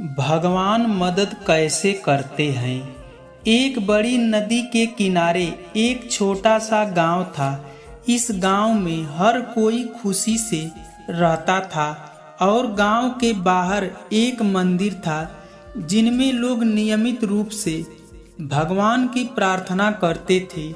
भगवान मदद कैसे करते हैं। एक बड़ी नदी के किनारे एक छोटा सा गांव था। इस गांव में हर कोई खुशी से रहता था और गांव के बाहर एक मंदिर था जिनमें लोग नियमित रूप से भगवान की प्रार्थना करते थे।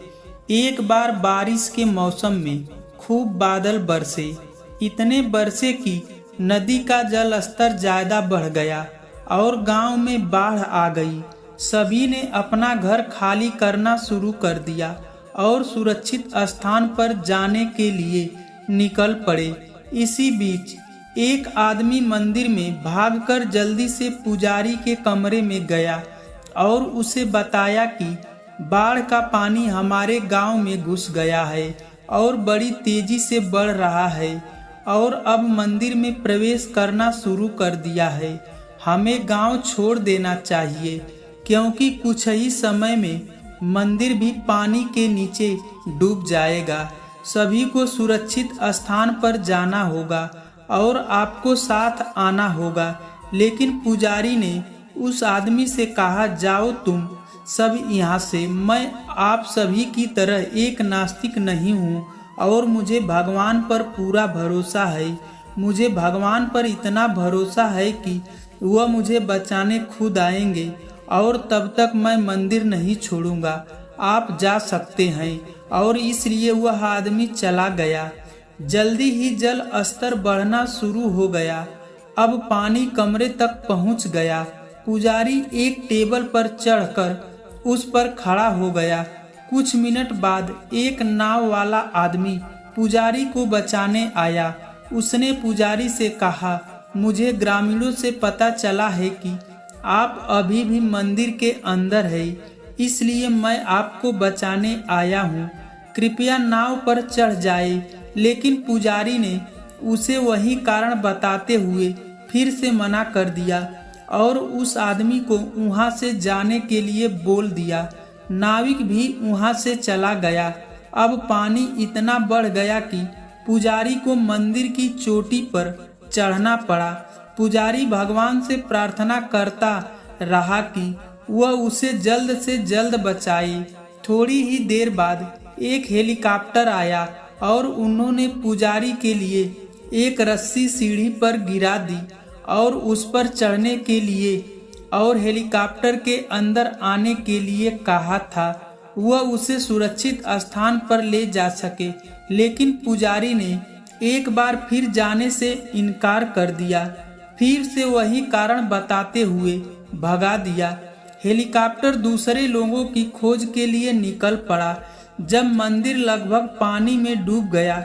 एक बार बारिश के मौसम में खूब बादल बरसे, इतने बरसे कि नदी का जल स्तर ज्यादा बढ़ गया और गांव में बाढ़ आ गई। सभी ने अपना घर खाली करना शुरू कर दिया और सुरक्षित स्थान पर जाने के लिए निकल पड़े। इसी बीच एक आदमी मंदिर में भागकर जल्दी से पुजारी के कमरे में गया और उसे बताया कि बाढ़ का पानी हमारे गांव में घुस गया है और बड़ी तेजी से बढ़ रहा है और अब मंदिर में प्रवेश करना शुरू कर दिया है। हमें गांव छोड़ देना चाहिए क्योंकि कुछ ही समय में मंदिर भी पानी के नीचे डूब जाएगा। सभी को सुरक्षित स्थान पर जाना होगा और आपको साथ आना होगा। लेकिन पुजारी ने उस आदमी से कहा, जाओ तुम सब यहाँ से। मैं आप सभी की तरह एक नास्तिक नहीं हूँ और मुझे भगवान पर पूरा भरोसा है। मुझे भगवान पर इतना भरोसा है कि वह मुझे बचाने खुद आएंगे और तब तक मैं मंदिर नहीं छोड़ूंगा। आप जा सकते हैं। और इसलिए वह आदमी चला गया। जल्दी ही जल स्तर बढ़ना शुरू हो गया। अब पानी कमरे तक पहुंच गया। पुजारी एक टेबल पर चढ़कर उस पर खड़ा हो गया। कुछ मिनट बाद एक नाव वाला आदमी पुजारी को बचाने आया। उसने पुजारी से कहा, मुझे ग्रामीणों से पता चला है कि आप अभी भी मंदिर के अंदर है, इसलिए मैं आपको बचाने आया हूँ। कृपया नाव पर चढ़ जाए। लेकिन पुजारी ने उसे वही कारण बताते हुए फिर से मना कर दिया और उस आदमी को वहां से जाने के लिए बोल दिया। नाविक भी वहां से चला गया। अब पानी इतना बढ़ गया कि पुजारी को मंदिर की चोटी पर चढ़ना पड़ा। पुजारी भगवान से प्रार्थना करता रहा कि वह उसे जल्द से जल्द बचाए। थोड़ी ही देर बाद एक हेलीकॉप्टर आया और उन्होंने पुजारी के लिए एक रस्सी सीढ़ी पर गिरा दी और उस पर चढ़ने के लिए और हेलीकॉप्टर के अंदर आने के लिए कहा था। वह उसे सुरक्षित स्थान पर ले जा सके। लेकिन पुजारी ने एक बार फिर जाने से इनकार कर दिया। फिर से वही कारण बताते हुए भगा दिया। हेलीकॉप्टर दूसरे लोगों की खोज के लिए निकल पड़ा। जब मंदिर लगभग पानी में डूब गया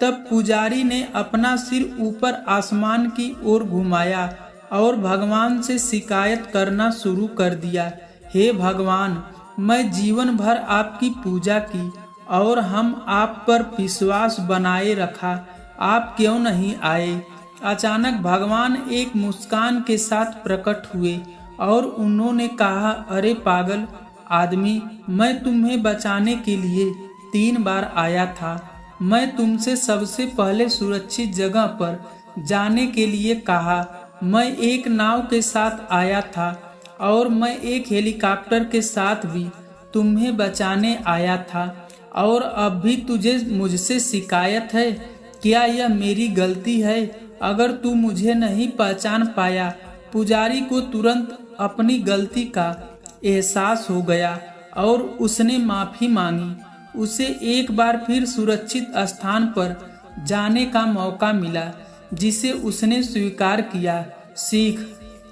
तब पुजारी ने अपना सिर ऊपर आसमान की ओर घुमाया और भगवान से शिकायत करना शुरू कर दिया। हे भगवान, मैं जीवन भर आपकी पूजा की और हम आप पर विश्वास बनाए रखा। आप क्यों नहीं आए? अचानक भगवान एक मुस्कान के साथ प्रकट हुए और उन्होंने कहा, अरे पागल आदमी, मैं तुम्हें बचाने के लिए 3 बार आया था। मैं तुमसे सबसे पहले सुरक्षित जगह पर जाने के लिए कहा। मैं एक नाव के साथ आया था और मैं एक हेलीकॉप्टर के साथ भी तुम्हें बचाने आया था। और अब भी तुझे मुझसे शिकायत है? क्या यह मेरी गलती है अगर तू मुझे नहीं पहचान पाया? पुजारी को तुरंत अपनी गलती का एहसास हो गया और उसने माफी मांगी। उसे एक बार फिर सुरक्षित स्थान पर जाने का मौका मिला जिसे उसने स्वीकार किया। सीख।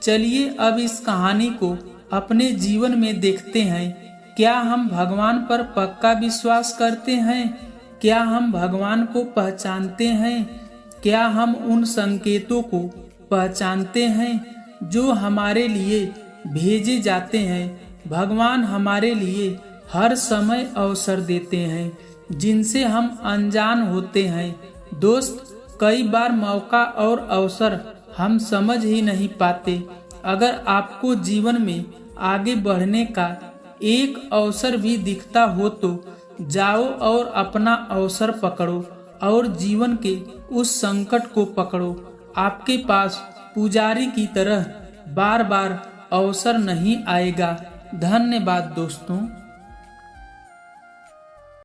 चलिए अब इस कहानी को अपने जीवन में देखते हैं। क्या हम भगवान पर पक्का विश्वास करते हैं? क्या हम भगवान को पहचानते हैं? क्या हम उन संकेतों को पहचानते हैं जो हमारे लिए भेजे जाते हैं? भगवान हमारे लिए हर समय अवसर देते हैं जिनसे हम अनजान होते हैं। दोस्त, कई बार मौका और अवसर हम समझ ही नहीं पाते। अगर आपको जीवन में आगे बढ़ने का एक अवसर भी दिखता हो तो जाओ और अपना अवसर पकड़ो और जीवन के उस संकट को पकड़ो। आपके पास पुजारी की तरह बार बार अवसर नहीं आएगा। धन्यवाद दोस्तों।